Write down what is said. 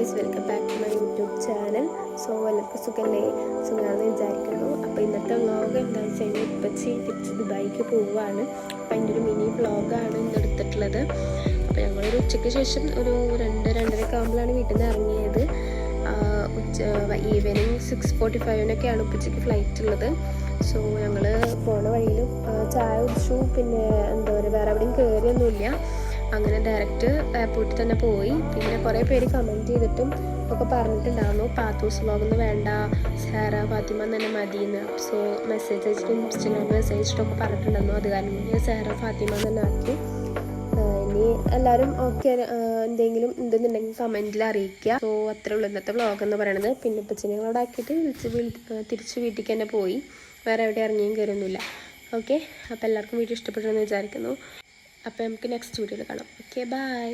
Guys, welcome back to my YouTube channel. So എല്ലാവർക്കും സുഖമല്ലേ? സുഖമാണെന്ന് വിചാരിക്കുന്നു. അപ്പോൾ ഇന്നത്തെ വ്ളോഗ് എന്താണെന്ന് വെച്ച് കഴിഞ്ഞാൽ ഇപ്പച്ചി തിരിച്ച് ദുബായിക്ക് പോവുകയാണ്. അപ്പോൾ അതിൻ്റെ ഒരു മിനി വ്ളോഗാണ് ഇന്ന് എടുത്തിട്ടുള്ളത്. അപ്പോൾ ഞങ്ങളൊരു ഉച്ചയ്ക്ക് ശേഷം ഒരു 2-2:30 ആകുമ്പോഴാണ് വീട്ടിൽ നിന്ന് ഇറങ്ങിയത്. ഈവനിങ് 6:45 ഉപ്പച്ചയ്ക്ക് ഫ്ലൈറ്റ് ഉള്ളത്. സോ ഞങ്ങൾ പോണ വഴിയിൽ ചായ കുടിച്ചു. പിന്നെ എന്താ പറയുക, വേറെ എവിടെയും കയറിയൊന്നുമില്ല. അങ്ങനെ ഡയറക്റ്റ് എയർപോർട്ടിൽ തന്നെ പോയി. പിന്നെ കുറേ പേര് കമൻറ്റ് ചെയ്തിട്ടും ഒക്കെ പറഞ്ഞിട്ടുണ്ടായിരുന്നു പാത്തൂസ് വ്ളോഗൊന്നും വേണ്ട, സാറ ഫാത്തിമ തന്നെ മതിയെന്ന്. സോ മെസ്സേജ് അയച്ചിട്ടും ഇൻസ്റ്റഗ്രാമിൽ മെസ്സേജ് അയച്ചിട്ടൊക്കെ പറഞ്ഞിട്ടുണ്ടായിരുന്നു. അത് കാരണം ഞാൻ സാറ ഫാത്തിമ തന്നെ ആക്കി. ഇനി എല്ലാവരും ഓക്കെ എന്തെങ്കിലും ഉണ്ടെന്നുണ്ടെങ്കിൽ കമൻറ്റിൽ അറിയിക്കുക. സോ അത്രേ ഉള്ളൂ ഇന്നത്തെ വ്ളോഗ് എന്ന് പറയുന്നത്. പിന്നെ ഇപ്പച്ചനെ അവിടെ ആക്കിയിട്ട് തിരിച്ച് വീട്ടിലേക്ക് തന്നെ പോയി. വേറെ എവിടെ ഇറങ്ങിയും കയറുന്നില്ല. ഓക്കെ, അപ്പോൾ എല്ലാവർക്കും വീഡിയോ ഇഷ്ടപ്പെട്ടെന്ന് വിചാരിക്കുന്നു. അപ്പോൾ നമുക്ക് നെക്സ്റ്റ് വീഡിയോയിൽ കാണാം. Okay, by.